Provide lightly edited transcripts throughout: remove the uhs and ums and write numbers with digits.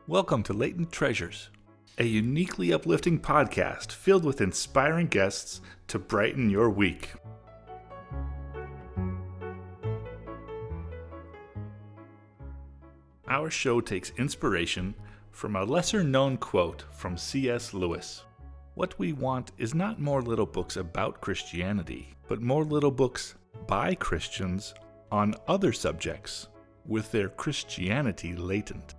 Welcome to Latent Treasures, a uniquely uplifting podcast filled with inspiring guests to brighten your week. Our show takes inspiration from a lesser-known quote from C.S. Lewis. What we want is not more little books about Christianity, but more little books by Christians on other subjects, with their Christianity latent.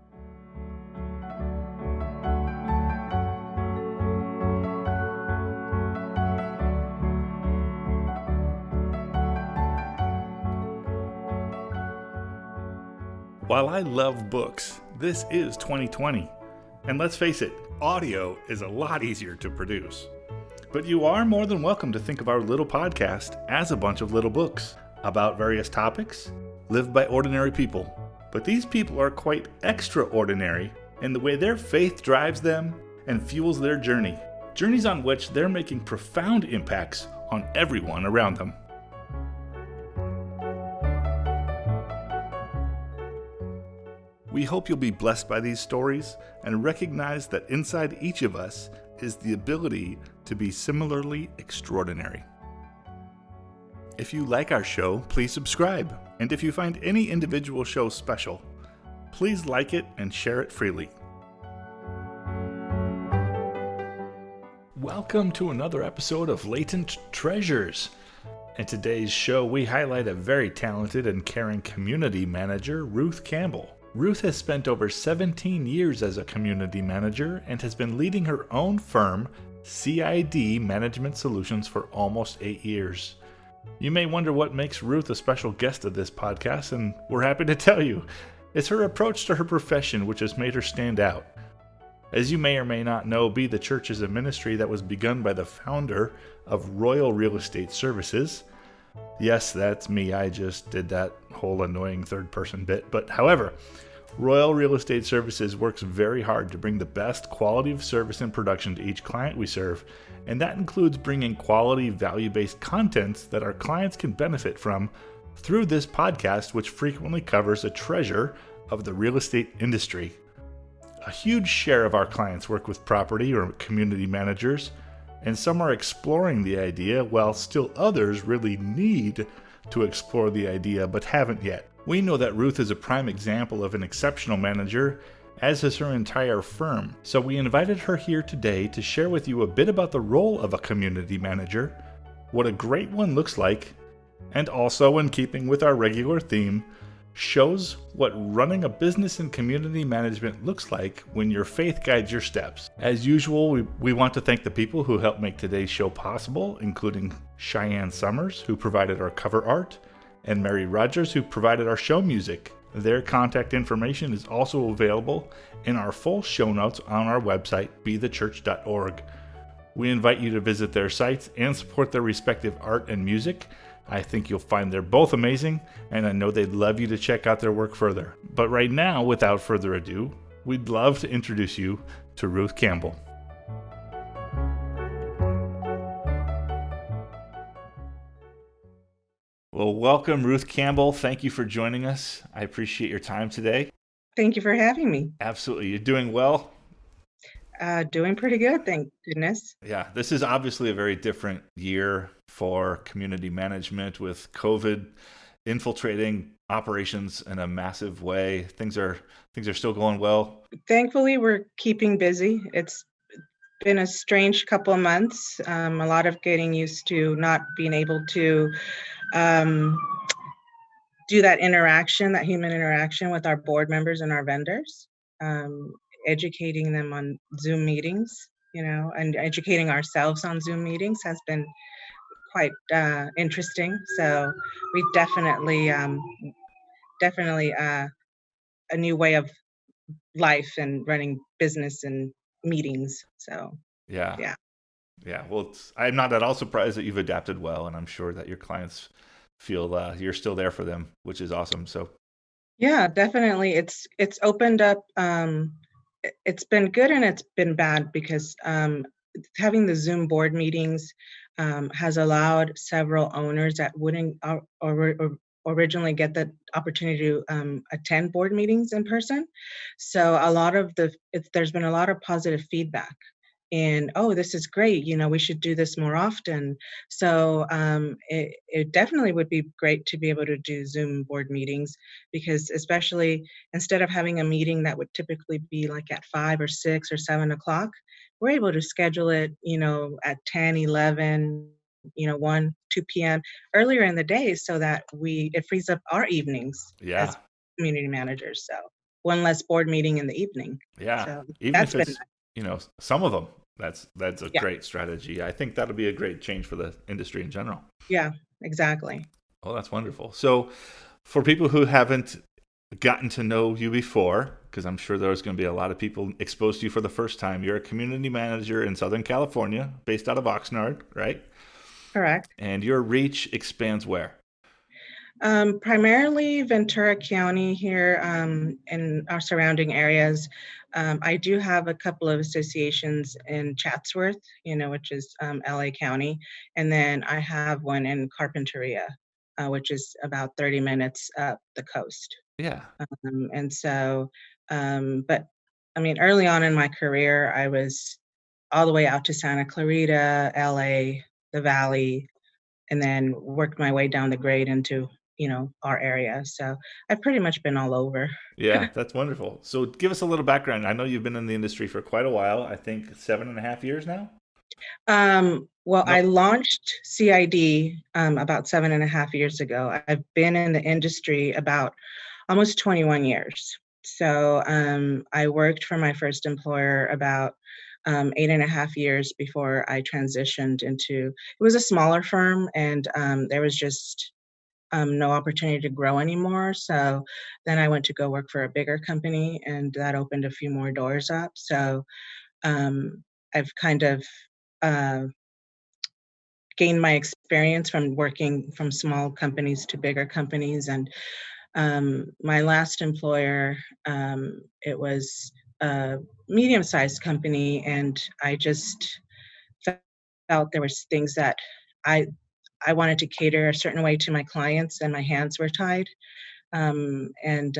While I love books, this is 2020. And let's face it, audio is a lot easier to produce. But you are more than welcome to think of our little podcast as a bunch of little books about various topics, lived by ordinary people. But these people are quite extraordinary in the way their faith drives them and fuels their journey. Journeys on which they're making profound impacts on everyone around them. We hope you'll be blessed by these stories and recognize that inside each of us is the ability to be similarly extraordinary. If you like our show, please subscribe. And if you find any individual show special, please like it and share it freely. Welcome to another episode of Latent Treasures. In today's show, we highlight a very talented and caring community manager, Ruth Campbell. Ruth has spent over 17 years as a community manager and has been leading her own firm, CID Management Solutions, for almost 8 years. You may wonder what makes Ruth a special guest of this podcast, and we're happy to tell you. It's her approach to her profession which has made her stand out. As you may or may not know, Be the Church is a ministry that was begun by the founder of Royal Real Estate Services. Yes, that's me. I just did that whole annoying third-person bit. But however, Royal Real Estate Services works very hard to bring the best quality of service and production to each client we serve, and that includes bringing quality, value-based contents that our clients can benefit from through this podcast, which frequently covers a treasure of the real estate industry. A huge share of our clients work with property or community managers, and some are exploring the idea, while still others really need to explore the idea but haven't yet. We know that Ruth is a prime example of an exceptional manager, as is her entire firm. So we invited her here today to share with you a bit about the role of a community manager, what a great one looks like, and also, in keeping with our regular theme, shows what running a business in community management looks like when your faith guides your steps. As usual, we want to thank the people who helped make today's show possible, including Cheyenne Summers, who provided our cover art, and Mary Rogers, who provided our show music. Their contact information is also available in our full show notes on our website, bethechurch.org. We invite you to visit their sites and support their respective art and music. I think you'll find they're both amazing, and I know they'd love you to check out their work further. But right now, without further ado, we'd love to introduce you to Ruth Campbell. Well, welcome, Ruth Campbell. Thank you for joining us. I appreciate your time today. Thank you for having me. Absolutely. You're doing well? Doing pretty good, thank goodness. Yeah, this is obviously a very different year for community management with COVID infiltrating operations in a massive way. Things are still going well. Thankfully, we're keeping busy. It's been a strange couple of months. A lot of getting used to not being able to do that human interaction with our board members and our vendors. Educating them on Zoom meetings, and educating ourselves on Zoom meetings has been quite interesting. So we definitely a new way of life and running business and meetings. So Yeah. Well, I'm not at all surprised that you've adapted well, and I'm sure that your clients feel you're still there for them, which is awesome. So yeah, definitely, it's opened up. It's been good and it's been bad because having the Zoom board meetings has allowed several owners that wouldn't or originally get the opportunity to attend board meetings in person. So a lot of there's been a lot of positive feedback. And oh, this is great. We should do this more often. So it definitely would be great to be able to do Zoom board meetings, because especially instead of having a meeting that would typically be like at 5 or 6 or 7 o'clock, we're able to schedule it, at 10, 11, 1, 2 p.m. earlier in the day, so that it frees up our evenings Yeah. as community managers. So one less board meeting in the evening. Yeah. So Even that's if been it's, some of them, that's a yeah, great strategy. I think that'll be a great change for the industry in general. yeah, exactly. Oh, that's wonderful. So, for people who haven't gotten to know you before, because I'm sure there's going to be a lot of people exposed to you for the first time, you're a community manager in Southern California, based out of Oxnard, right? Correct. And your reach expands where? Primarily Ventura County here, and our surrounding areas. I do have a couple of associations in Chatsworth, which is LA County, and then I have one in Carpinteria, which is about 30 minutes up the coast. Yeah. And so, but I mean, early on in my career, I was all the way out to Santa Clarita, LA, the Valley, and then worked my way down the grade into, our area. So I've pretty much been all over. Yeah, that's wonderful. So, give us a little background. I know you've been in the industry for quite a while. I think 7.5 years now. Well, I No. launched CID about 7.5 years ago. I've been in the industry about almost 21 years. So I worked for my first employer about 8.5 years before I transitioned into, it was a smaller firm, and there was just no opportunity to grow anymore. So then I went to go work for a bigger company, and that opened a few more doors up. So I've kind of uh, gained my experience from working from small companies to bigger companies. And my last employer, it was a medium-sized company, and I just felt there was things that I I wanted to cater a certain way to my clients, and my hands were tied. And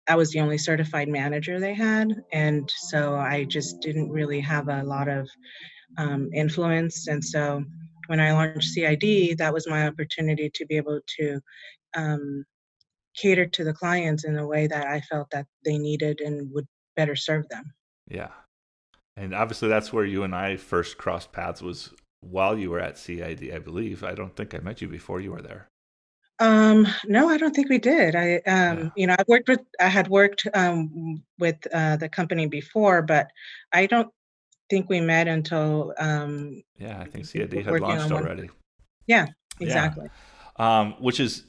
I was the only certified manager they had, and so I just didn't really have a lot of influence. And so when I launched CID, that was my opportunity to be able to um, cater to the clients in a way that I felt that they needed and would better serve them. Yeah. And obviously, that's where you and I first crossed paths, was while you were at CID, I believe. I don't think I met you before you were there. No, I don't think we did. Yeah. I had worked with the company before, but I don't think we met until Yeah, I think we CID were had working launched on one. already. Yeah, Yeah. exactly. Which is,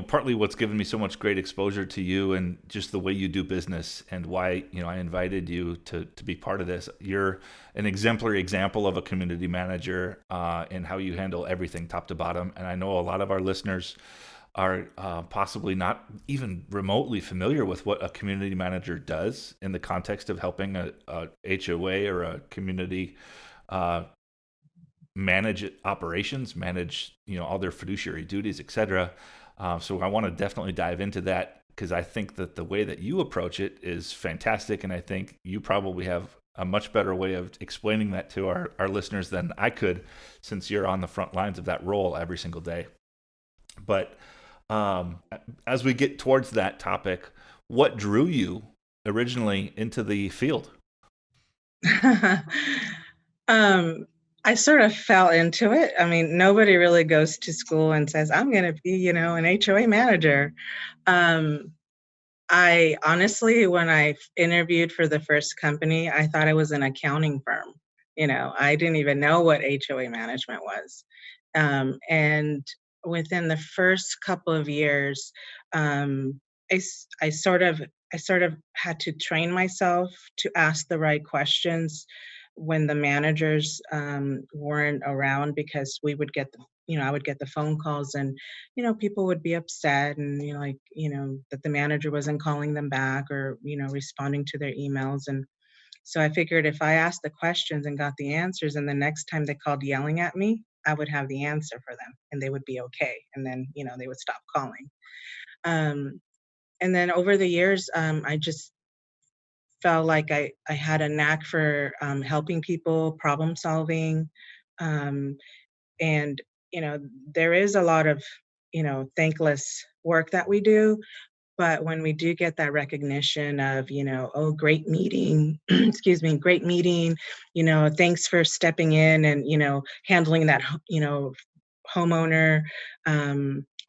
partly what's given me so much great exposure to you and just the way you do business, and why, I invited you to be part of this. You're an exemplary example of a community manager, and how you handle everything top to bottom. And I know a lot of our listeners are possibly not even remotely familiar with what a community manager does in the context of helping a HOA or a community uh, manage operations, manage all their fiduciary duties, etc. So I want to definitely dive into that, because I think that the way that you approach it is fantastic, and I think you probably have a much better way of explaining that to our listeners than I could, since you're on the front lines of that role every single day. But as we get towards that topic, what drew you originally into the field? um, I sort of fell into it. I mean, nobody really goes to school and says, I'm going to be, an HOA manager. Um, I honestly, when I interviewed for the first company, I thought it was an accounting firm. I didn't even know what HOA management was. And within the first couple of years, um, I sort of had to train myself to ask the right questions when the managers weren't around, because we would get I would get the phone calls, and people would be upset, and that the manager wasn't calling them back, or responding to their emails. And so I figured if I asked the questions and got the answers, and the next time they called yelling at me, I would have the answer for them and they would be okay. And then, they would stop calling. Um, and then over the years, I just felt like I had a knack for helping people, problem solving. Um, and, you know, there is a lot of, thankless work that we do. But when we do get that recognition of, "Oh, great meeting," excuse me, "great meeting," "Thanks for stepping in and, handling that, homeowner,"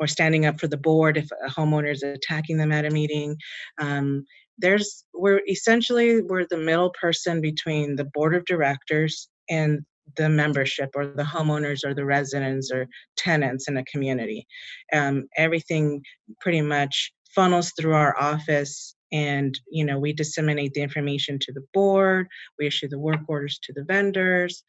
or standing up for the board if a homeowner is attacking them at a meeting. Um, we're the middle person between the board of directors and the membership or the homeowners or the residents or tenants in a community. Everything pretty much funnels through our office, and we disseminate the information to the board. We issue the work orders to the vendors.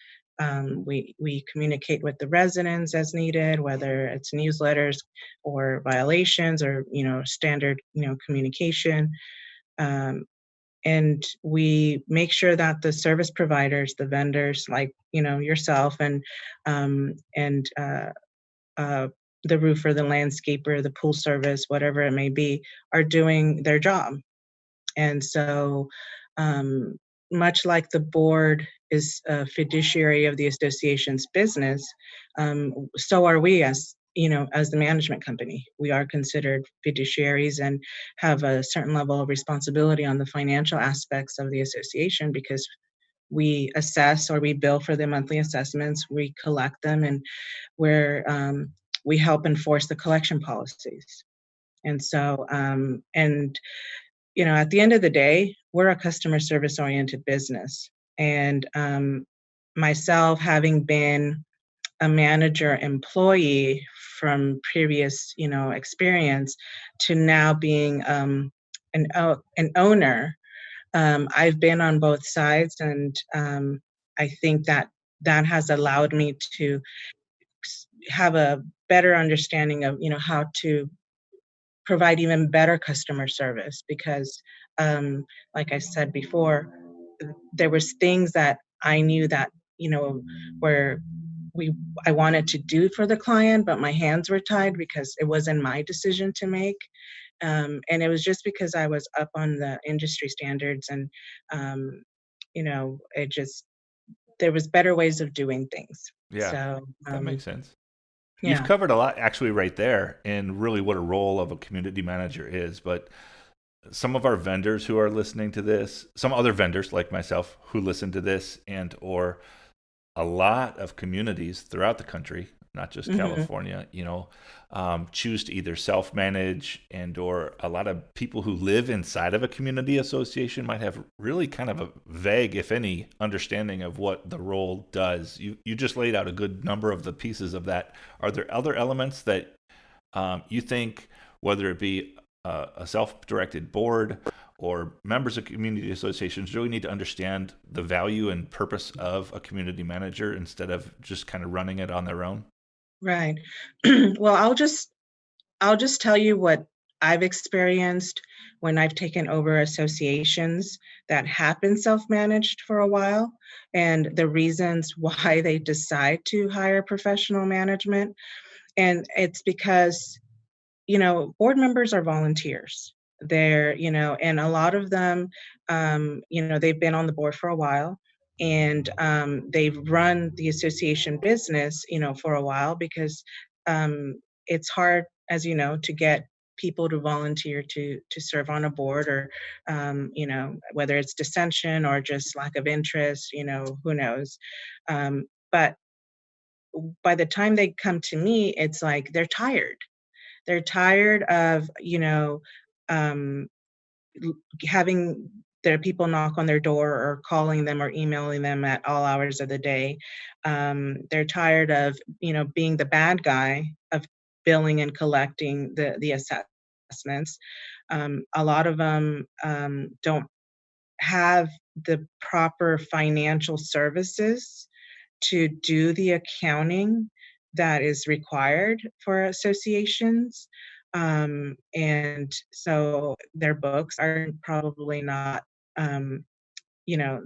We communicate with the residents as needed, whether it's newsletters or violations or standard communication. um, and we make sure that the service providers, the vendors like yourself and uh, the roofer, the landscaper, the pool service, whatever it may be, are doing their job. And so, um, much like the board is a fiduciary of the association's business, so are we as the management company. We are considered fiduciaries and have a certain level of responsibility on the financial aspects of the association because we assess or we bill for the monthly assessments, we collect them, and we help enforce the collection policies. And so, at the end of the day, we're a customer service oriented business. And myself, having been a manager employee from previous, experience to now being an owner, I've been on both sides, and I think that has allowed me to have a better understanding of how to provide even better customer service because like I said before, there was things that I knew that where we I wanted to do for the client, but my hands were tied because it wasn't my decision to make. And it was just because I was up on the industry standards, and um, it just there was better ways of doing things. Yeah, So that makes sense. You've yeah. covered a lot actually right there in really what a role of a community manager is. But some of our vendors who are listening to this, some other vendors like myself who listen to this, and or a lot of communities throughout the country, not just Hmm. California, choose to either self-manage, and or a lot of people who live inside of a community association might have really kind of a vague, if any, understanding of what the role does. You just laid out a good number of the pieces of that. Are there other elements that you think, whether it be a self-directed board or members of community associations, really need to understand the value and purpose of a community manager instead of just kind of running it on their own? Right. Well, I'll just tell you what I've experienced when I've taken over associations that have been self-managed for a while, and the reasons why they decide to hire professional management. And it's because board members are volunteers. And a lot of them, they've been on the board for a while, and they've run the association business, for a while because it's hard, as you know, to get people to volunteer to serve on a board, or whether it's dissension or just lack of interest, who knows. But by the time they come to me, it's like they're tired of, um, having their people knock on their door or calling them or emailing them at all hours of the day. They're tired of, being the bad guy of billing and collecting the assessments. A lot of them don't have the proper financial services to do the accounting that is required for associations. And so their books are probably not, um, you know,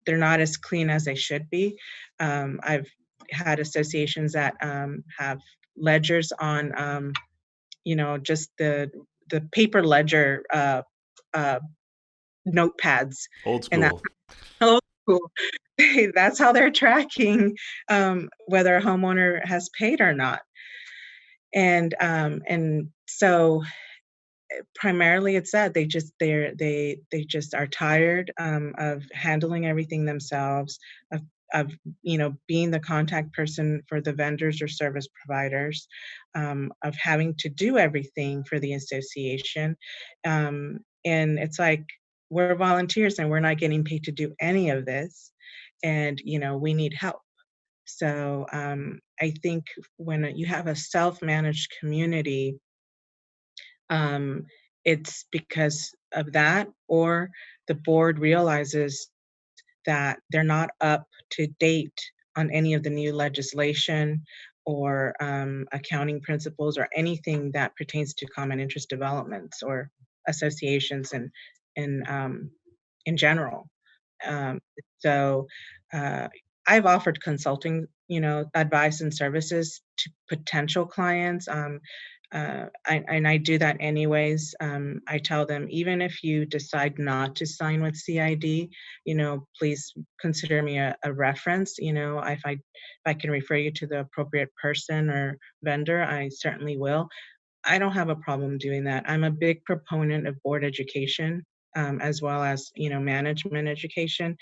they're not as clean as they should be. I've had associations that have ledgers on, just the paper ledger uh, notepads, Old and that's school. old school. That's how they're tracking whether a homeowner has paid or not. And so primarily it's that they just are tired of handling everything themselves, of of being the contact person for the vendors or service providers, of having to do everything for the association, and it's like we're volunteers and we're not getting paid to do any of this, and we need help. So I think when you have a self-managed community, um, it's because of that, or the board realizes that they're not up to date on any of the new legislation or accounting principles or anything that pertains to common interest developments or associations and in general. Um, so uh, I've offered consulting, advice and services to potential clients. And I do that anyways. I tell them, even if you decide not to sign with CID, please consider me a reference. If I can refer you to the appropriate person or vendor, I certainly will. I don't have a problem doing that. I'm a big proponent of board education, as well as management education,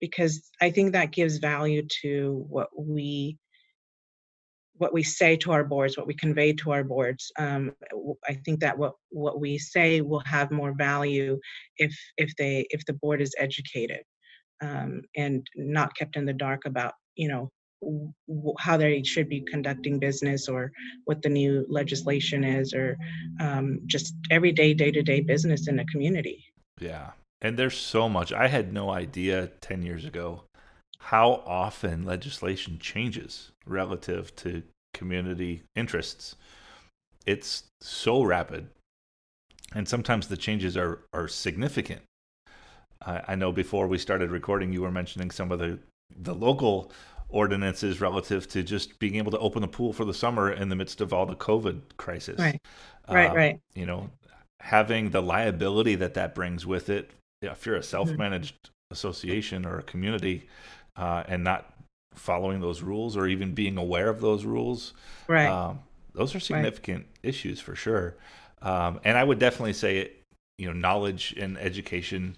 because I think that gives value to what we say to our boards, what we convey to our boards. I think that what we say will have more value if the board is educated, and not kept in the dark about how they should be conducting business, or what the new legislation is, or just everyday day-to-day business in a community. Yeah. And there's so much. I had no idea 10 years ago how often legislation changes relative to community interests. It's so rapid. And sometimes the changes are significant. I know before we started recording, you were mentioning some of the local ordinances relative to just being able to open the pool for the summer in the midst of all the COVID crisis. Right, right, right. You know, having the liability that brings with it, if you're a Mhm. self-managed association or a community, and not following those rules or even being aware of those rules, Right, um, those are right. significant issues for sure. And I would definitely say, knowledge and education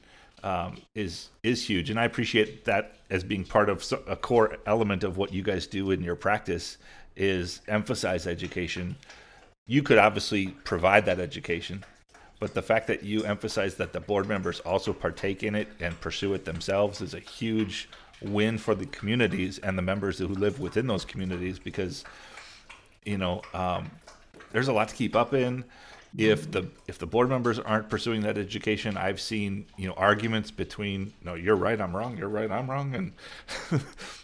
is huge, and I appreciate that as being part of a core element of what you guys do in your practice is emphasize education. You could obviously provide that education, but the fact that you emphasize that the board members also partake in it and pursue it themselves is a huge win for the communities and the members who live within those communities, because you know there's a lot to keep up in. If the board members aren't pursuing that education, I've seen arguments between, no, you're right, I'm wrong, you're right, I'm wrong, and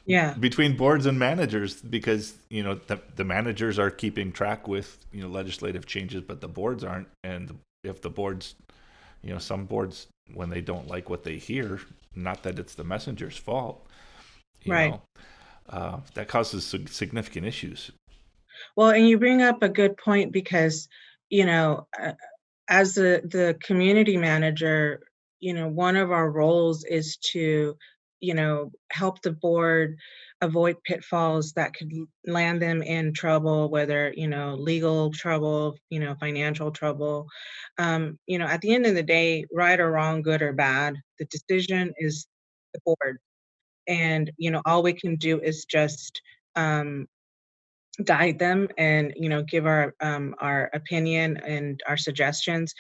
Yeah, between boards and managers, because the managers are keeping track with legislative changes, but the boards aren't. And if the boards, some boards, when they don't like what they hear, not that it's the messenger's fault, you right. know that causes significant issues. Well, and you bring up a good point because, you know, uh, as the community manager, one of our roles is to, help the board avoid pitfalls that could land them in trouble, whether, legal trouble, financial trouble. At the end of the day, right or wrong, good or bad, the decision is the board. And, all we can do is just um, guide them and give our opinion and our suggestions,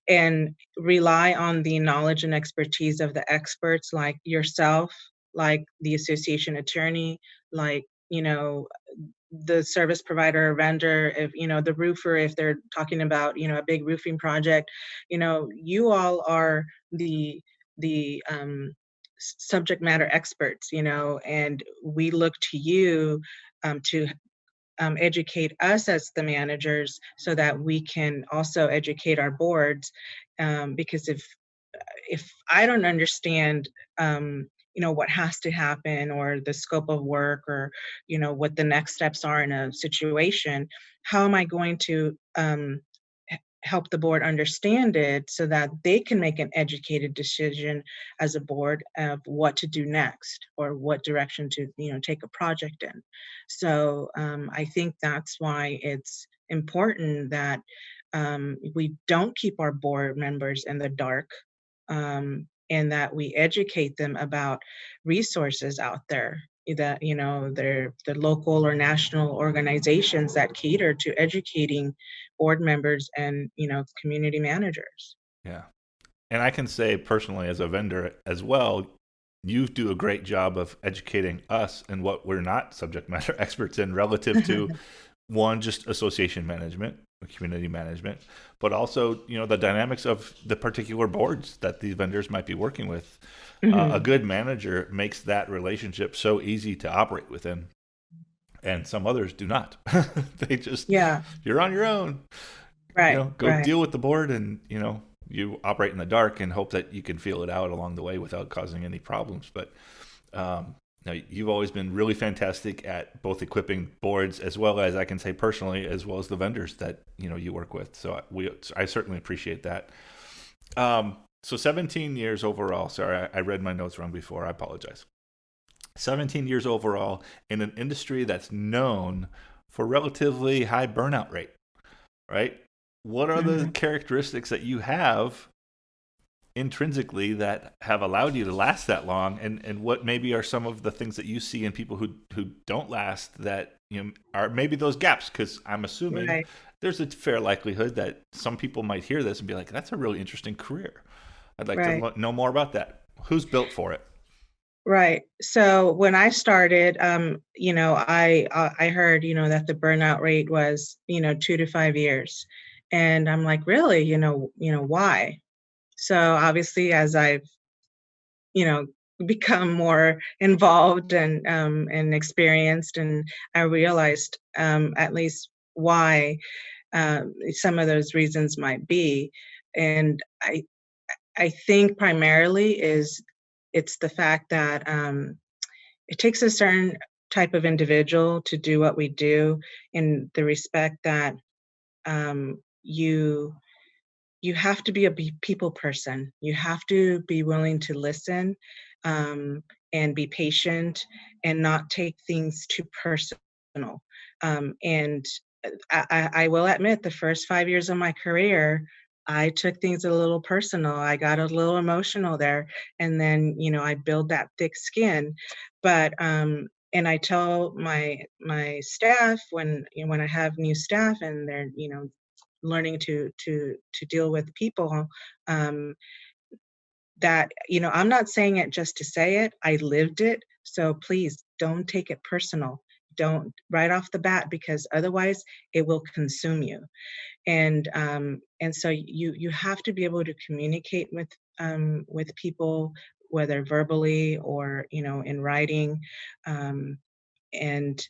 and rely on the knowledge and expertise of the experts like yourself, like the association attorney, like the service provider or vendor, if the roofer, if they're talking about a big roofing project. You all are the subject matter experts, and we look to you to educate us as the managers so that we can also educate our boards, because if I don't understand, what has to happen, or the scope of work, or what the next steps are in a situation. How am I going to help the board understand it so that they can make an educated decision as a board of what to do next, or what direction to take a project in. So I think that's why it's important that we don't keep our board members in the dark, and that we educate them about resources out there, that they're the local or national organizations that cater to educating board members and community managers. Yeah. And I can say personally, as a vendor as well, you do a great job of educating us in what we're not subject matter experts in relative to one, just association management, community management, but also, the dynamics of the particular boards that these vendors might be working with. A Mhm. good manager makes that relationship so easy to operate within, and some others do not. They just, Yeah, you're on your own, right, go right. deal with the board, and, you operate in the dark and hope that you can feel it out along the way without causing any problems. But now, you've always been really fantastic at both equipping boards, as well as, I can say personally, as well as the vendors that you work with. So I certainly appreciate that. So 17 years overall. Sorry, I read my notes wrong before. I apologize. 17 years overall in an industry that's known for relatively high burnout rate, right? What are the Mhm. characteristics that you have intrinsically that have allowed you to last that long, and what maybe are some of the things that you see in people who don't last, that are maybe those gaps? Because I'm assuming Right, there's a fair likelihood that some people might hear this and be like, that's a really interesting career. I'd like to right. know more about that. Who's built for it? Right. So when I started, I heard, that the burnout rate was, 2 to 5 years, and I'm like, really, why? So obviously, as I've, you know, become more involved and experienced, and I realized at least why some of those reasons might be, and I think primarily is it's the fact that it takes a certain type of individual to do what we do, in the respect that you have to be a people person. You have to be willing to listen, um, and be patient, and not take things too personal. And I will admit, the first 5 years of my career, I took things a little personal. I got a little emotional there, and then I build that thick skin. But and I tell my staff, when I have new staff and they're learning to deal with people, um, that I'm not saying it just to say it. I lived it. So please don't take it personal. Don't right off the bat, because otherwise it will consume you. And so you have to be able to communicate with people, whether verbally or in writing. Um, and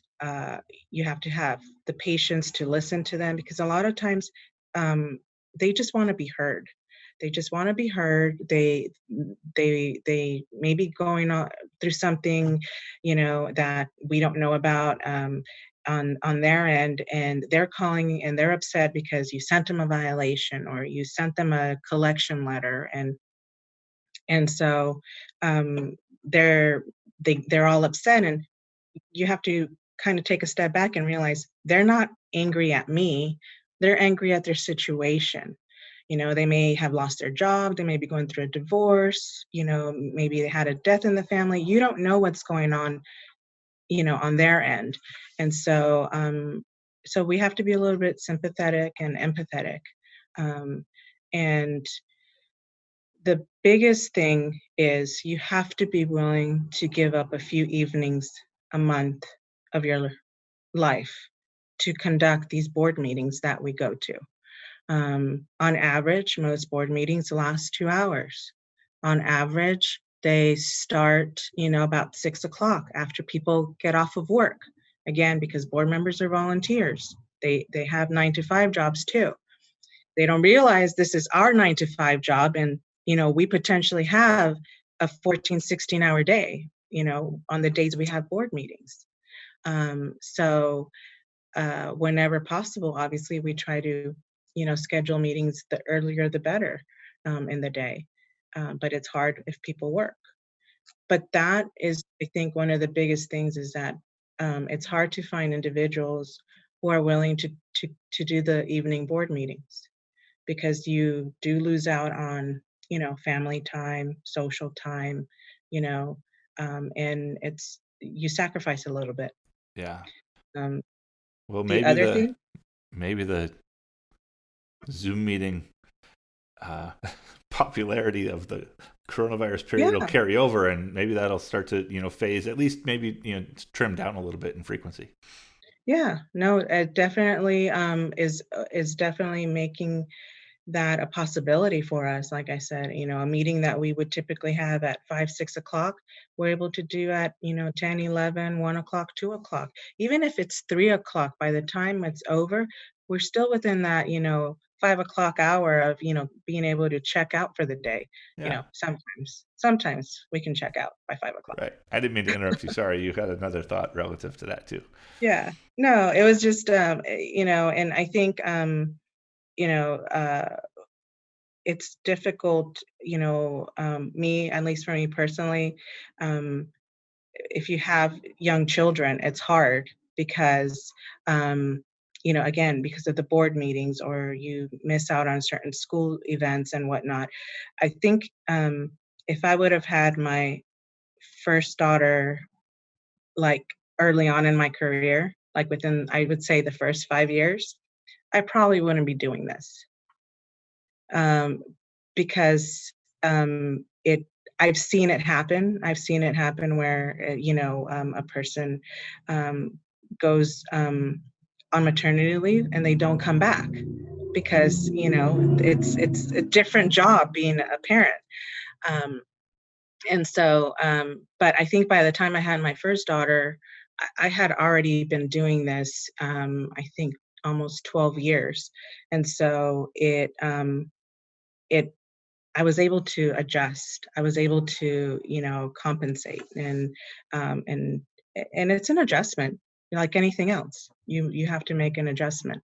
you have to have the patience to listen to them, because a lot of times um, they just want to be heard. They just want to be heard. They may be going on through something that we don't know about, on their end, and they're calling and they're upset because you sent them a violation, or you sent them a collection letter, and so um, they're they're all upset, and you have to kind of take a step back and realize they're not angry at me. They're angry at their situation. They may have lost their job, they may be going through a divorce, maybe they had a death in the family. You don't know what's going on, on their end. And so we have to be a little bit sympathetic and empathetic. Um, and the biggest thing is you have to be willing to give up a few evenings a month of your life to conduct these board meetings that we go to. On average, most board meetings last 2 hours. On average, they start, about 6 o'clock after people get off of work. Again, because board members are volunteers. They have 9 to 5 jobs too. They don't realize this is our 9 to 5 job, and we potentially have a 14, 16-hour day, on the days we have board meetings. So whenever possible, obviously, we try to, schedule meetings the earlier the better in the day. But it's hard if people work. But that is, I think, one of the biggest things is that it's hard to find individuals who are willing to do the evening board meetings because you do lose out on, family time, social time, you know, and you sacrifice a little bit. Yeah. Um, Well, the other thing, maybe the Zoom meeting uh, popularity of the coronavirus period will yeah, carry over, and maybe that'll start to phase, at least maybe trim down a little bit in frequency. yeah, no, it definitely is definitely making that a possibility for us. Like I said, a meeting that we would typically have at 5, 6 o'clock, we're able to do at, 10, 11, 1 o'clock, 2 o'clock. Even if it's 3 o'clock, by the time it's over, we're still within that, 5 o'clock hour of, being able to check out for the day. Yeah. Sometimes we can check out by 5 o'clock. Right. I didn't mean to interrupt you. Sorry. You had another thought relative to that too. Yeah. No, it was just, and I think, you know, uh, it's difficult, me, at least for me personally, um, if you have young children, it's hard because, again, because of the board meetings or you miss out on certain school events and whatnot. I think if I would have had my first daughter like early on in my career, like within, I would say, the first 5 years, I probably wouldn't be doing this. um, because it I've seen it happen. I've seen it happen where a person goes on maternity leave and they don't come back because it's a different job being a parent. Um, and so, but I think by the time I had my first daughter, I had already been doing this. I think almost 12 years, and so it I was able to adjust. I was able to, compensate and and it's an adjustment like anything else. You have to make an adjustment.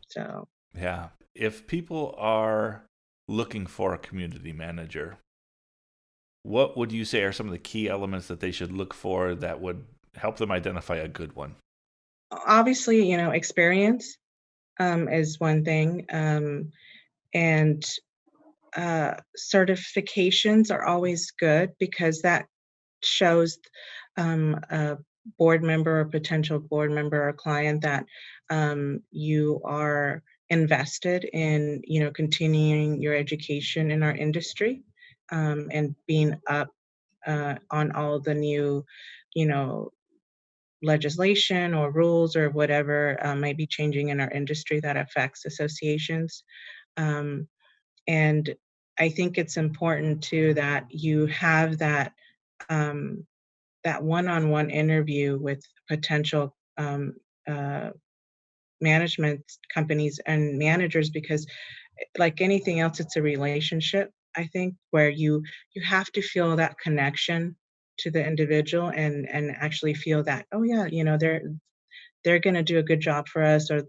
So, Yeah. If people are looking for a community manager, what would you say are some of the key elements that they should look for that would help them identify a good one? obviously, experience is one thing, and certifications are always good because that shows a board member or potential board member or client that you are invested in continuing your education in our industry, and being up on all the new you know legislation or rules or whatever might be changing in our industry that affects associations. um, and I think it's important too that you have um, that one-on-one interview with potential uh, management companies and managers because like anything else, it's a relationship, I think, where you have to feel that connection to the individual and actually feel that, oh yeah, they're going to do a good job for us, or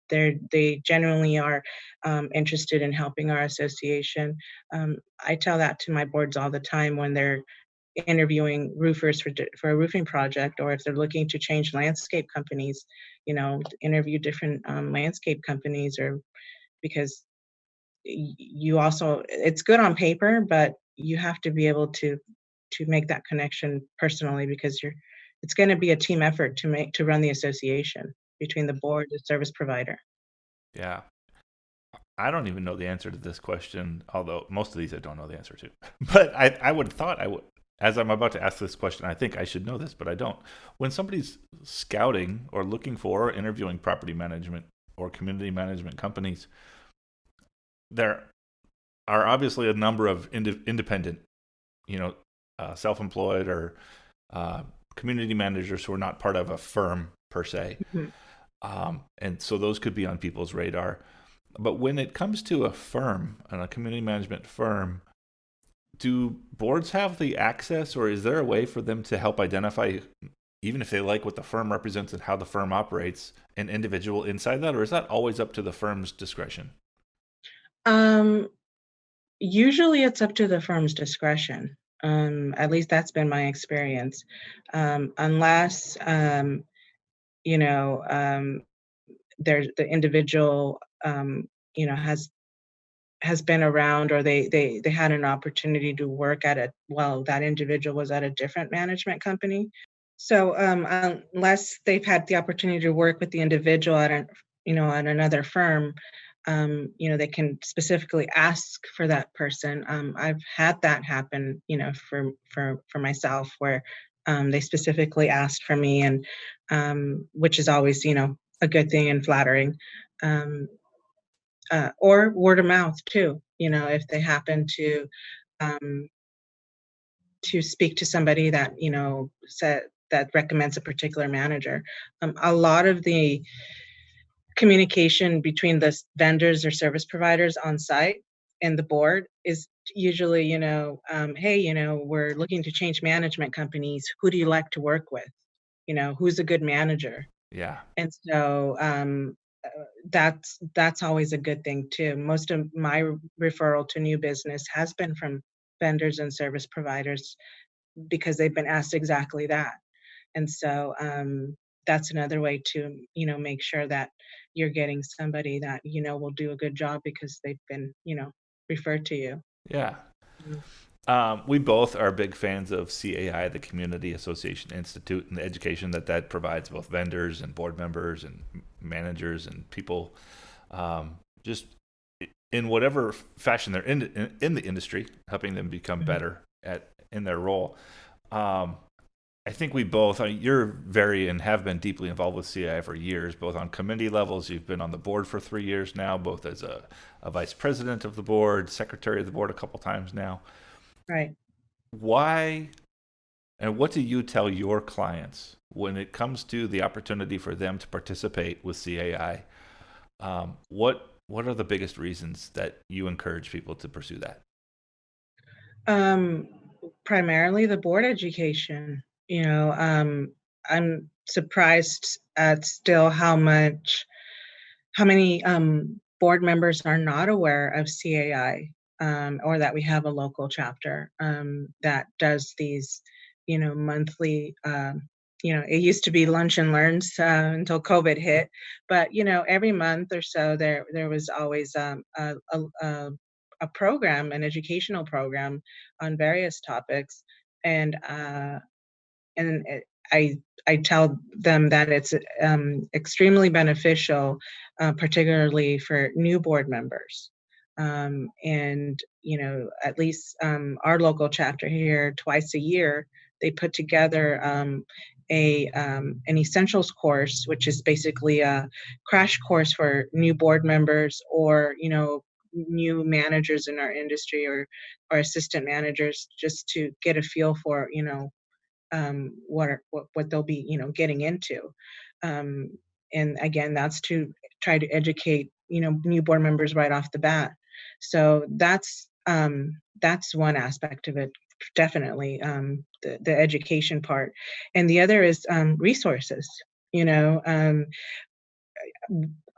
they genuinely are interested in helping our association. I tell that to my boards all the time when they're interviewing roofers for a roofing project, or if they're looking to change landscape companies, interview different landscape companies, or because you also, it's good on paper, but you have to be able to make that connection personally because it's going to be a team effort to run the association between the board, the service provider. Yeah. I don't even know the answer to this question, although most of these I don't know the answer to. But I would have thought I would, as I'm about to ask this question, I think I should know this, but I don't. When somebody's scouting or looking for or interviewing property management or community management companies, there are obviously a number of independent, self-employed or uh, community managers who are not part of a firm per se. Mhm. And so those could be on people's radar. But when it comes to a firm and a community management firm, do boards have the access, or is there a way for them to help identify, even if they like what the firm represents and how the firm operates, an individual inside that, or is that always up to the firm's discretion? Um, Usually it's up to the firm's discretion. At least that's been my experience. Unless, you know, there's the individual, has been around, or they had an opportunity to work at that individual was at a different management company. So, unless they've had the opportunity to work with the individual at another firm, they can specifically ask for that person. I've had that happen, for myself, where they specifically asked for me, and which is always, a good thing and flattering. Um, or word of mouth too, if they happen um, to speak to somebody that, said that recommends a particular manager. A lot of the communication between the vendors or service providers on site and the board is usually, hey, we're looking to change management companies. Who do you like to work with? Who's a good manager? Yeah. And so, that's always a good thing too. Most of my referral to new business has been from vendors and service providers because they've been asked exactly that. And so, that's another way to, make sure that you're getting somebody that, will do a good job because they've been, referred to you. Yeah. Mm. We both are big fans of CAI, the Community Association Institute, and the education that provides both vendors and board members and managers and people, just in whatever fashion they're in the industry, helping them become Mhm. better at in their role. Um, I think we both, you're very and have been deeply involved with CAI for years, both on committee levels. You've been on the board for 3 years now, both as a vice president of the board, secretary of the board a couple times now. Right. Why and what do you tell your clients when it comes to the opportunity for them to participate with CAI? What are the biggest reasons that you encourage people to pursue that? Um, Primarily the board education. I'm surprised at still how many board members are not aware of CAI, or that we have a local chapter that does these, monthly. It used to be lunch and learns until COVID hit, but every month or so there was always a program, an educational program on various topics, and and it, I I tell them that it's extremely beneficial, particularly for new board members. And at least our local chapter here, twice a year, they put together a an essentials course, which is basically a crash course for new board members, or new managers in our industry, or assistant managers, just to get a feel for what they'll be getting into. um, and again, that's to try to educate new board members right off the bat. So that's one aspect of it, definitely, the education part. And the other is resources. you know um,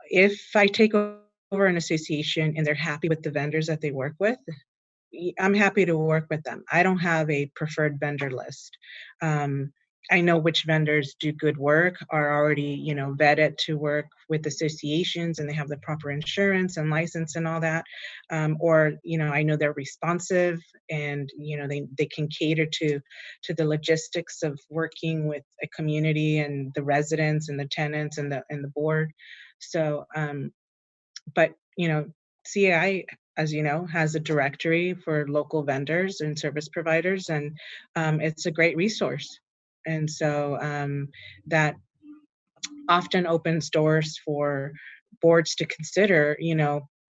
if I take over an association and they're happy with the vendors that they work with, I'm happy to work with them. I don't have a preferred vendor list. Um, I know which vendors do good work, are already, vetted to work with associations, and they have the proper insurance and license and all that. Or, I know they're responsive, and, they can cater to the logistics of working with a community and the residents and the tenants and the board. So, but, CAI, as you know, has a directory for local vendors and service providers, and it's a great resource. And so that often opens doors for boards to consider,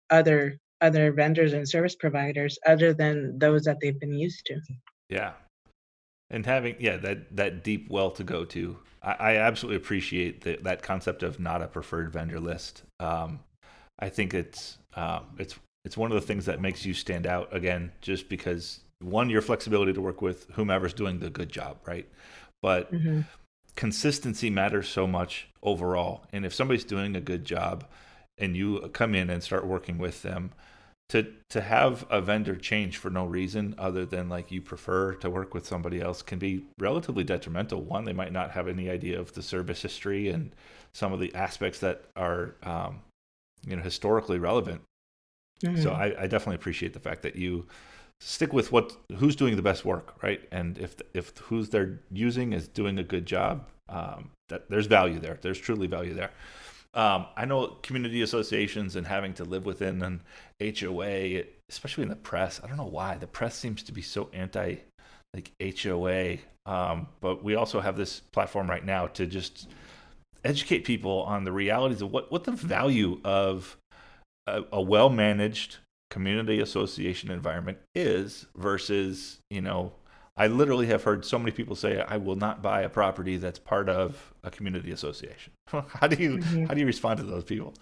other vendors and service providers other than those that they've been used to. Yeah. And having that deep well to go to, I absolutely appreciate that concept of not a preferred vendor list. I think it's one of the things that makes you stand out again, just because one, your flexibility to work with whomever's doing the good job, right? But Hmm. consistency matters so much overall. And if somebody's doing a good job and you come in and start working with them, to have a vendor change for no reason other than like you prefer to work with somebody else can be relatively detrimental. One, they might not have any idea of the service history and some of the aspects that are historically relevant. So Hmm. I definitely appreciate the fact that you stick with who's doing the best work, right? And if who's they're using is doing a good job, that there's value there. There's truly value there. I know community associations and having to live within an HOA, especially in the press. I don't know why the press seems to be so anti like HOA. But we also have this platform right now to just educate people on the realities of what the value of a well managed community association environment is versus, I literally have heard so many people say I will not buy a property that's part of a community association. Hmm. How do you respond to those people?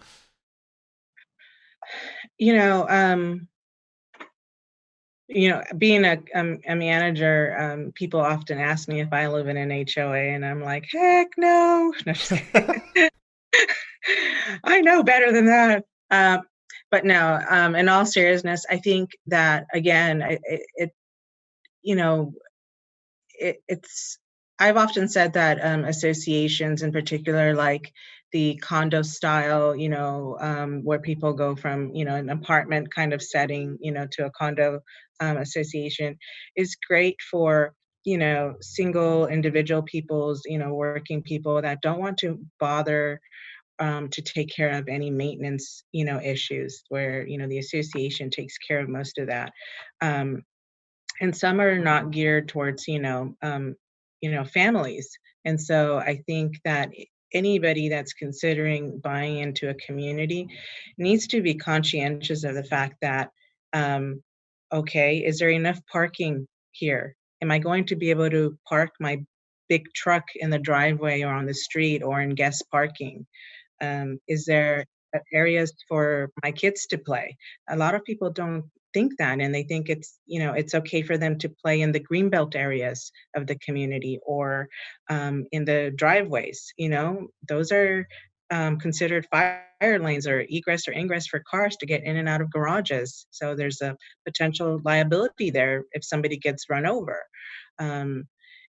You know, being a manager, people often ask me if I live in an HOA, and I'm like, heck no. No, just kidding. I know better than that. But no, in all seriousness, I think that again, you know, it's I've often said that associations in particular, like the condo style, where people go from, an apartment kind of setting, to a condo association, is great for, single individual peoples, working people that don't want to bother to take care of any maintenance, issues where, the association takes care of most of that. Um, and some are not geared towards families. And so I think that anybody that's considering buying into a community needs to be conscientious of the fact that um, okay, is there enough parking here? Am I going to be able to park my big truck in the driveway or on the street or in guest parking? Is there areas for my kids to play? A lot of people don't think that, and they think it's okay for them to play in the greenbelt areas of the community or in the driveways. Those are considered fire lanes or egress or ingress for cars to get in and out of garages. So there's a potential liability there if somebody gets run over. Um,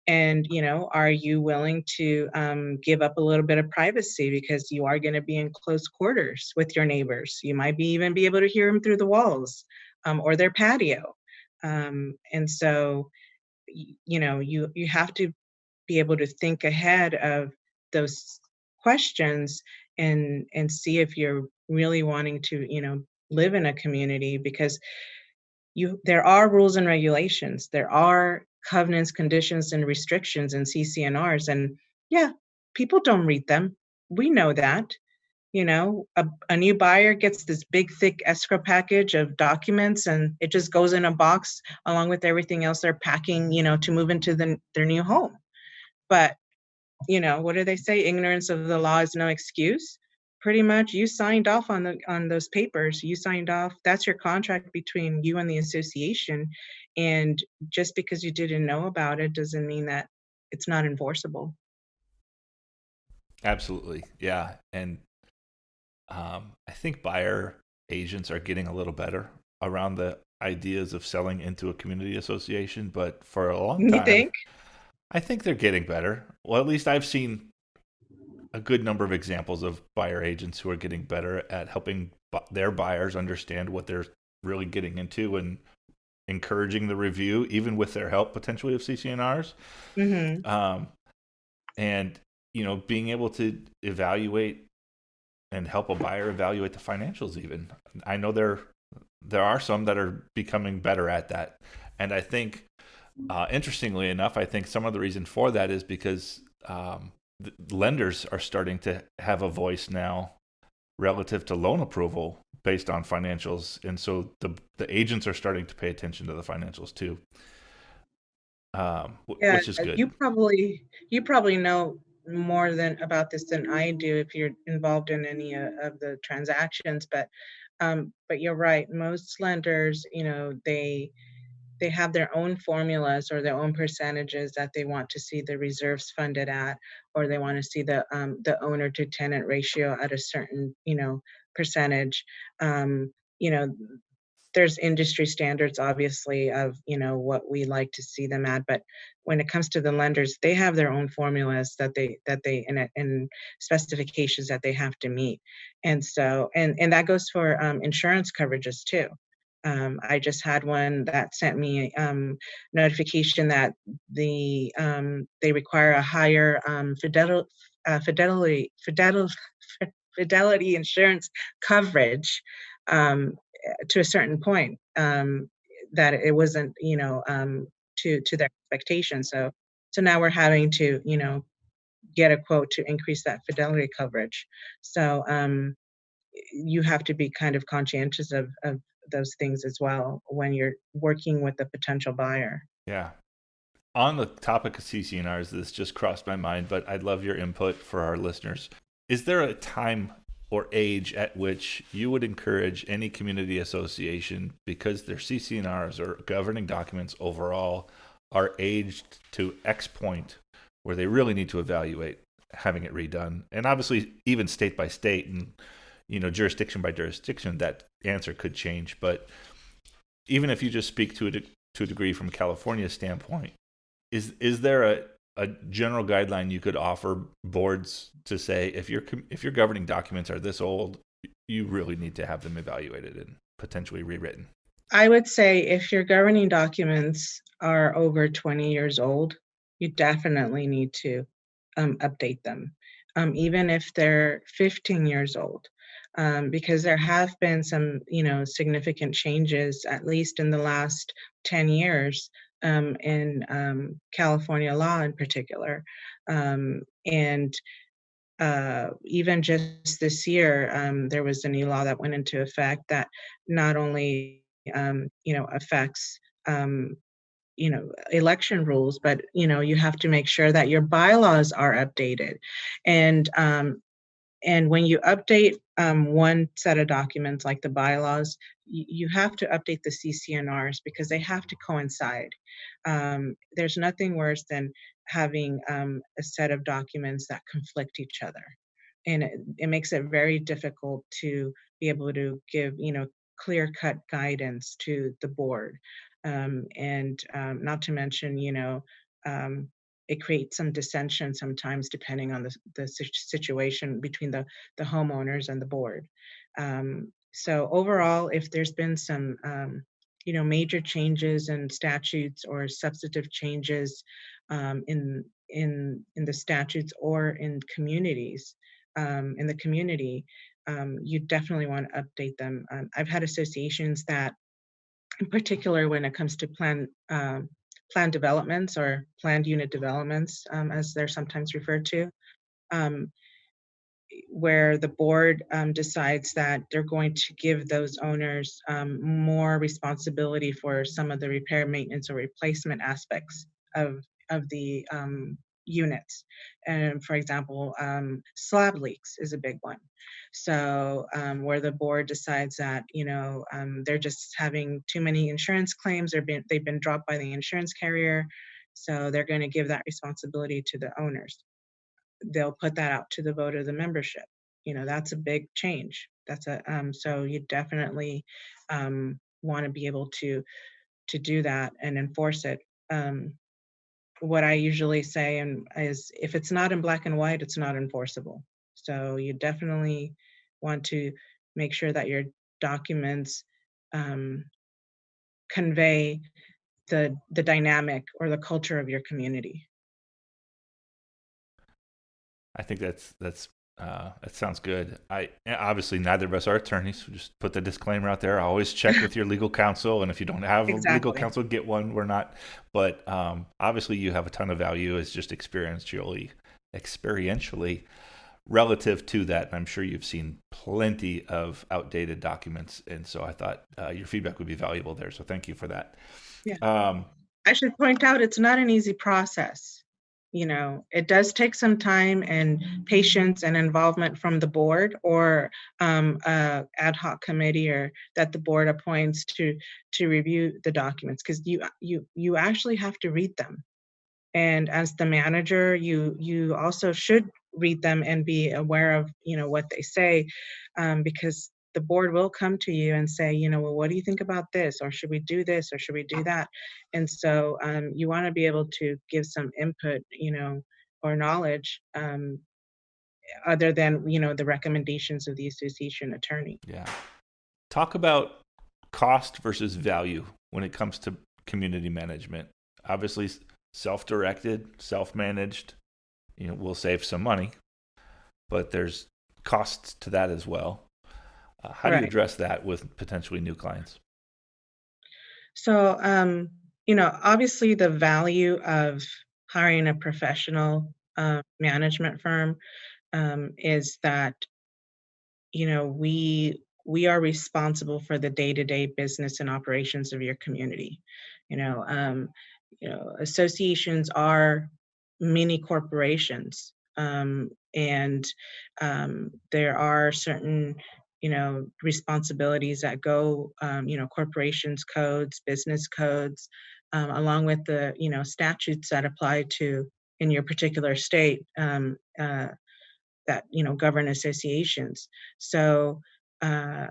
and, are you willing to give up a little bit of privacy because you are going to be in close quarters with your neighbors? You might even be able to hear them through the walls or their patio. And so, you have to be able to think ahead of those questions and see if you're really wanting to, live in a community because there are rules and regulations. There are covenants, conditions, and restrictions in CCNRs. And yeah, people don't read them. We know that. A new buyer gets this big, thick escrow package of documents and it just goes in a box along with everything else they're packing, to move into their new home. But what do they say? Ignorance of the law is no excuse. Pretty much you signed off on those papers. You signed off. That's your contract between you and the association. And just because you didn't know about it doesn't mean that it's not enforceable. Absolutely, yeah. And I think buyer agents are getting a little better around the ideas of selling into a community association, but for a long You time, think? I think they're getting better. Well, at least I've seen a good number of examples of buyer agents who are getting better at helping their buyers understand what they're really getting into and encouraging the review, even with their help potentially of CCNRs. Mhm. Um, and, being able to evaluate and help a buyer evaluate the financials even. I know there are some that are becoming better at that. And I think, interestingly enough, I think some of the reason for that is because the lenders are starting to have a voice now relative to loan approval based on financials, and so the agents are starting to pay attention to the financials too, Yeah, which is good. you probably know more than about this than I do if you're involved in any of the transactions, but you're right. Most lenders, they have their own formulas or their own percentages that they want to see the reserves funded at, or they want to see the owner to tenant ratio at a certain, percentage. Um, you know, there's industry standards, obviously, of what we like to see them at, but when it comes to the lenders, they have their own formulas that they and specifications that they have to meet. And so and that goes for insurance coverages too. I just had one that sent me notification that they require a higher fidelity insurance coverage, um, to a certain point, that it wasn't, to their expectations. So now we're having to, get a quote to increase that fidelity coverage. So you have to be kind of conscientious of those things as well when you're working with a potential buyer. Yeah. On the topic of CCNRs, this just crossed my mind, but I'd love your input for our listeners. Is there a time or age at which you would encourage any community association, because their CCNRs or governing documents overall are aged to X point, where they really need to evaluate having it redone? And obviously, even state by state and jurisdiction by jurisdiction, that answer could change. But even if you just speak to a degree from California's standpoint, is there a general guideline you could offer boards to say, if your governing documents are this old, you really need to have them evaluated and potentially rewritten? I would say if your governing documents are over 20 years old, you definitely need to update them, even if they're 15 years old, because there have been some, significant changes, at least in the last 10 years, in California law in particular. And even just this year, there was a new law that went into effect that not only affects election rules, but you have to make sure that your bylaws are updated, and when you update one set of documents like the bylaws, you have to update the CCNRs because they have to coincide. There's nothing worse than having a set of documents that conflict each other. And it makes it very difficult to be able to give, clear cut guidance to the board. And not to mention, um, it creates some dissension sometimes depending on the situation between the homeowners and the board. So overall, if there's been some major changes in statutes or substantive changes in the statutes or in communities, in the community, you definitely want to update them. I've had associations that, in particular, when it comes to plan developments or planned unit developments, as they're sometimes referred to, um, where the board decides that they're going to give those owners more responsibility for some of the repair, maintenance, or replacement aspects of the units. And for example, slab leaks is a big one. So where the board decides that they're just having too many insurance claims, they've been dropped by the insurance carrier, so they're going to give that responsibility to the owners. They'll put that out to the vote of the membership. That's a big change. So you definitely want to be able to do that and enforce it. What I usually say is, if it's not in black and white, it's not enforceable. So you definitely want to make sure that your documents um, convey the dynamic or the culture of your community. I think that sounds good. I obviously, neither of us are attorneys. We just put the disclaimer out there. Always check with your legal counsel, and if you don't have a legal Exactly. counsel, get one. We're not, but obviously, you have a ton of value as just experientially relative to that. And I'm sure you've seen plenty of outdated documents, and so I thought your feedback would be valuable there. So thank you for that. Yeah. Um, I should point out it's not an easy process. It does take some time and patience and involvement from the board, or a ad hoc committee or that the board appoints to review the documents, because you actually have to read them. And as the manager, you also should read them and be aware of, what they say, because the board will come to you and say, well, what do you think about this? Or should we do this? Or should we do that? And so you want to be able to give some input, or knowledge, other than, the recommendations of the association attorney. Yeah. Talk about cost versus value when it comes to community management. Obviously, self-directed, self-managed, will save some money, but there's costs to that as well. How do you Right. address that with potentially new clients? So, obviously, the value of hiring a professional management firm, is that, we are responsible for the day-to-day business and operations of your community. Associations are mini corporations, and there are certain, responsibilities that go, corporations codes, business codes, along with the, statutes that apply to in your particular state, that govern associations. So, uh,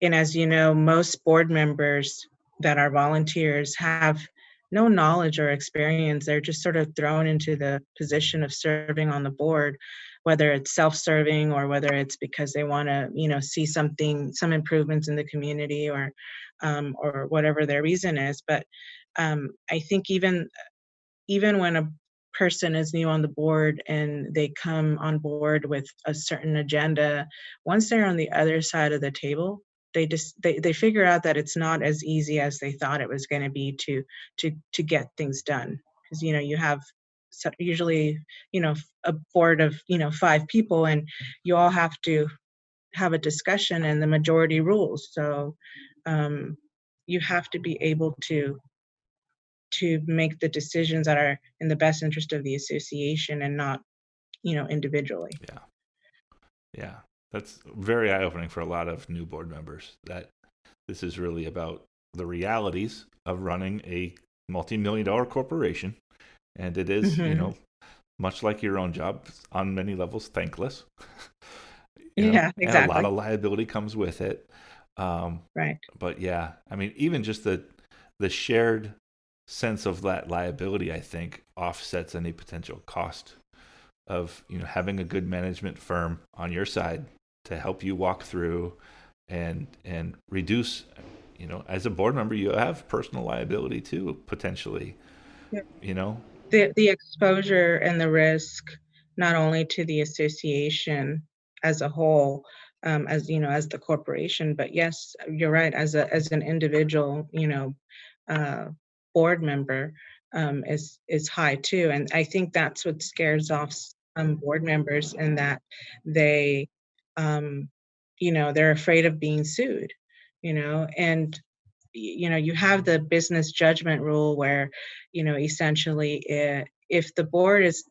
and as you know, most board members that are volunteers have no knowledge or experience. They're just sort of thrown into the position of serving on the board, whether it's self-serving or whether it's because they want to, see some improvements in the community, or whatever their reason is. But I think even when a person is new on the board and they come on board with a certain agenda, once they're on the other side of the table, they figure out that it's not as easy as they thought it was going to be to get things done. Because you have usually, a board of, 5 people, and you all have to have a discussion, and the majority rules. So um, you have to be able to make the decisions that are in the best interest of the association, and not, individually. Yeah. Yeah. That's very eye opening for a lot of new board members that this is really about the realities of running a multi-million dollar corporation. And it is, Hmm. much like your own job, on many levels, thankless, Yeah, and a lot exactly. of liability comes with it. Um, Right. but yeah, I mean, even just the shared sense of that liability, I think, offsets any potential cost of having a good management firm on your side to help you walk through and reduce. As a board member, you have personal liability too, potentially. Yeah. You know, The exposure and the risk, not only to the association as a whole, as the corporation, but yes, you're right, as an individual, uh, board member, is high too. And I think that's what scares off some board members, in that they, um, they're afraid of being sued, and you have the business judgment rule, where, essentially, if the board is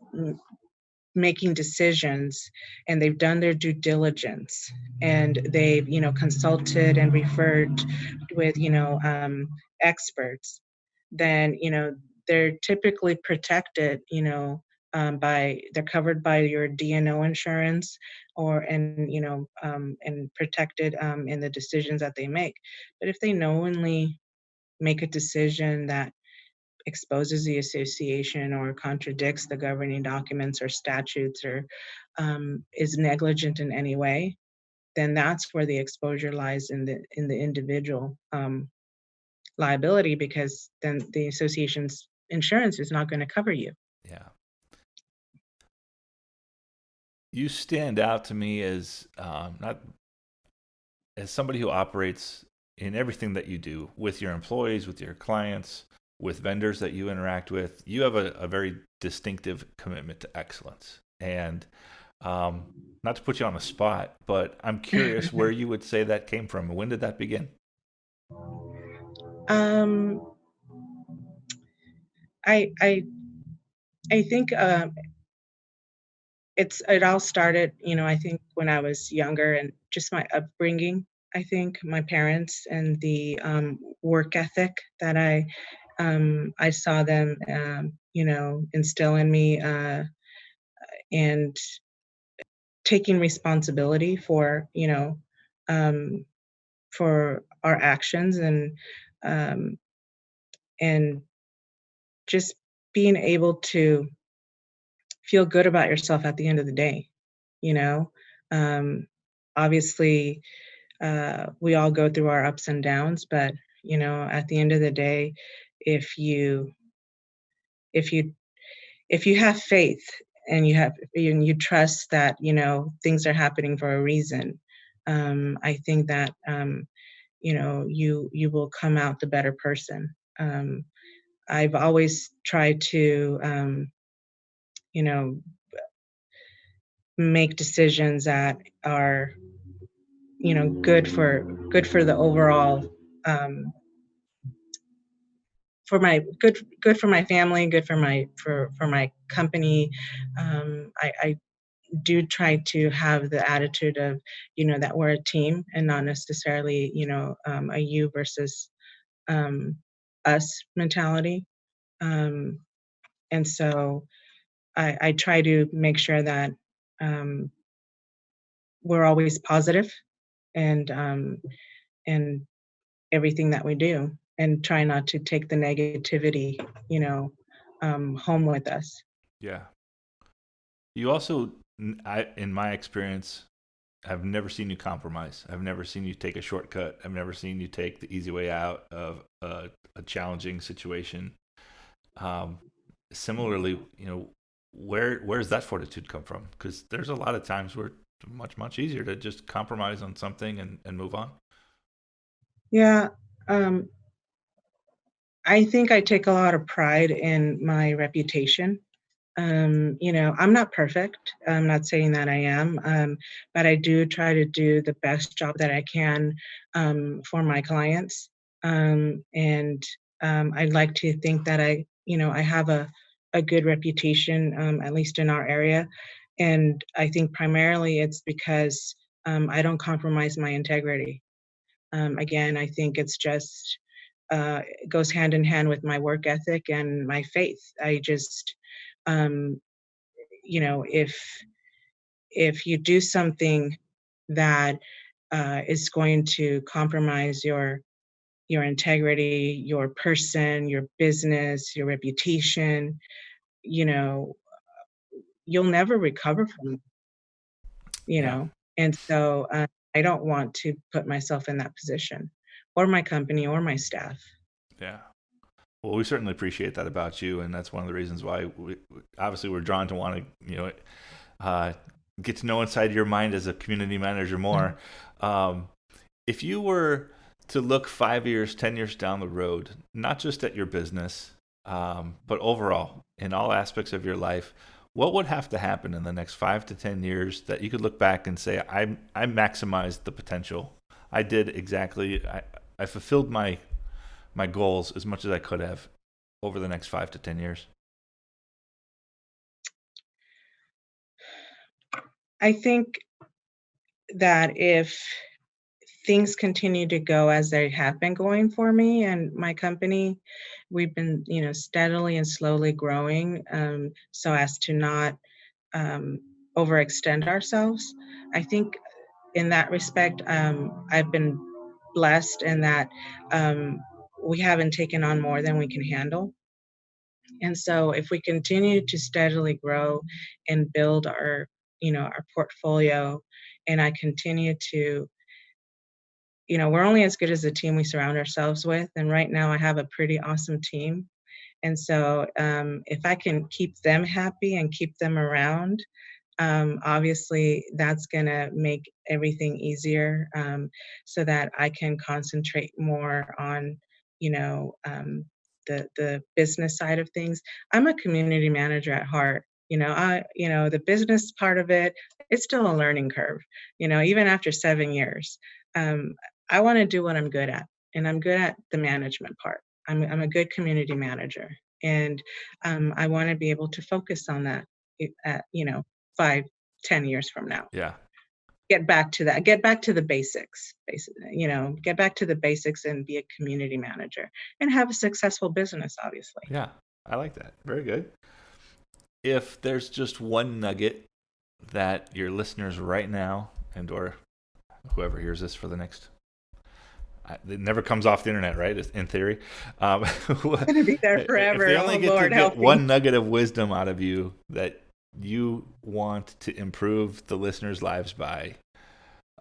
making decisions, and they've done their due diligence, and they've, consulted and referred with, experts, then, they're typically protected, by they're covered by your D&O insurance, or and protected, in the decisions that they make. But if they knowingly make a decision that exposes the association, or contradicts the governing documents or statutes, or is negligent in any way, then that's where the exposure lies, in the individual, liability, because then the association's insurance is not going to cover you. yeah. You stand out to me as not as somebody who operates in everything that you do with your employees, with your clients, with vendors that you interact with. You have a very distinctive commitment to excellence. And not to put you on the spot, but I'm curious where you would say that came from. When did that begin? um, I I think it all started, I think when I was younger and just my upbringing. I think my parents and the work ethic that I saw them, instill in me, and taking responsibility um, for our actions um, and just being able to feel good about yourself at the end of the day. You know, um, obviously, we all go through our ups and downs, but at the end of the day, if you if you if you have faith and you trust that things are happening for a reason, I think that you will come out the better person. I've always tried to you know make decisions that are good for the overall, um, for my good for my family, good for my company. I do try to have the attitude of that we're a team and not necessarily a you versus um, us mentality. Um, and so I try to make sure that um, we're always positive and in everything that we do, and try not to take the negativity, you know, home with us. Yeah. You also, in my experience, I've never seen you compromise. I've never seen you take a shortcut. I've never seen you take the easy way out of a challenging situation. Um, Similarly, where's that fortitude come from? Because there's a lot of times where it's much easier to just compromise on something and move on. Yeah, um, I think I take a lot of pride in my reputation. I'm not perfect. I'm not saying that I am, but I do try to do the best job that I can for my clients. And I'd like to think that I have a good reputation, at least in our area. And I think primarily it's because I don't compromise my integrity. Again, I think it's just it goes hand in hand with my work ethic and my faith. I just, um, if you do something that is going to compromise your integrity, your person, your business, your reputation, you know, you'll never recover from it, you Yeah, know. And so I don't want to put myself in that position, or my company, or my staff. yeah. Well, we certainly appreciate that about you, and that's one of the reasons why obviously we're drawn to want to, uh, get to know inside your mind as a community manager Mhm. more. Um, if you were to look 5 years, 10 years down the road, not just at your business, but overall in all aspects of your life, what would have to happen in the next 5 to 10 years that you could look back and say, I maximized the potential. I did exactly. I fulfilled my goals as much as I could have over the next 5 to 10 years. I think that if things continue to go as they have been going for me and my company, we've been, steadily and slowly growing, so as to not um, overextend ourselves. I think in that respect, I've been blessed in that um, we haven't taken on more than we can handle. And so if we continue to steadily grow and build our portfolio, and I continue to, we're only as good as the team we surround ourselves with. And right now I have a pretty awesome team. And so if I can keep them happy and keep them around, obviously that's going to make everything easier, so that I can concentrate more on, you know, um, the business side of things. I'm a community manager at heart. The business part of it, it's still a learning curve. Even after 7 years, um, I want to do what I'm good at, and I'm good at the management part. I'm a good community manager. And I want to be able to focus on that, at, 5, 10 years from now. Yeah. Get back to that. Get back to the basics. Get back to the basics and be a community manager and have a successful business, obviously. Yeah. I like that. Very good. If there's just one nugget that your listeners right now and or whoever hears this for the next, it never comes off the internet, right? In theory, It's gonna be there forever. If they only get Lord, to get one nugget of wisdom out of you that you want to improve the listeners' lives by,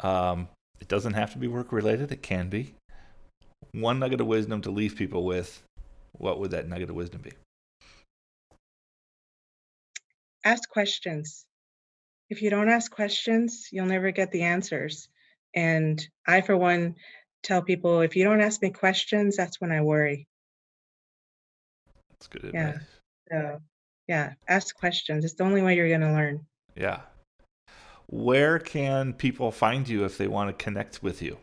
it doesn't have to be work related. It can be. One nugget of wisdom to leave people with. What would that nugget of wisdom be? Ask questions. If you don't ask questions, you'll never get the answers. And I, for one, tell people, if you don't ask me questions, that's when I worry. That's good Yeah. advice. So, yeah, ask questions. It's the only way you're going to learn. Yeah. Where can people find you if they want to connect with you?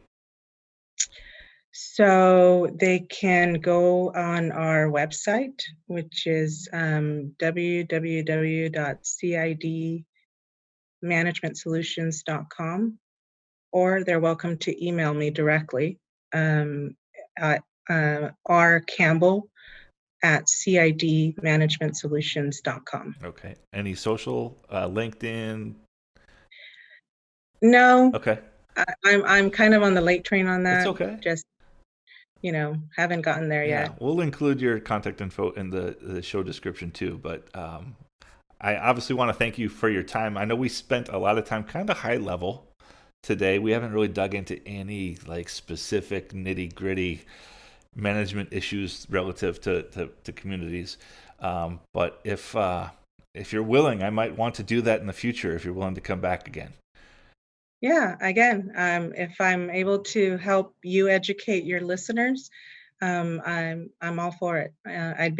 So they can go on our website, which is www.cidmanagementsolutions.com, or they're welcome to email me directly at rcampbell@cidmanagementsolutions.com. Okay. Any social, LinkedIn? No, Okay. I'm kind of on the late train on that. That's okay. Just, haven't gotten there Yeah, yet. we'll include your contact info in the show description too. But I obviously want to thank you for your time. I know we spent a lot of time kind of high level today. We haven't really dug into any like specific nitty gritty management issues relative to communities. But if you're willing, I might want to do that in the future if you're willing to come back again. Yeah, again, if I'm able to help you educate your listeners, I'm all for it. I'd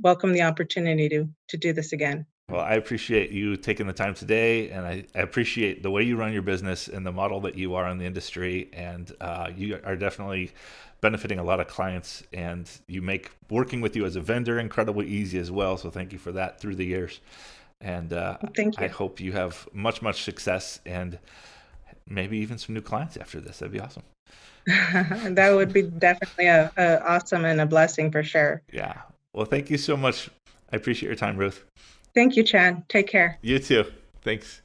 welcome the opportunity to do this again. Well, I appreciate you taking the time today, and I appreciate the way you run your business and the model that you are in the industry. And you are definitely benefiting a lot of clients, and you make working with you as a vendor incredibly easy as well. So thank you for that through the years. And Thank you. I hope you have much success and maybe even some new clients after this. That'd be awesome. That would be definitely a awesome and a blessing for sure. Yeah. Well, thank you so much. I appreciate your time, Ruth. Thank you, Chad. Take care. You too. Thanks.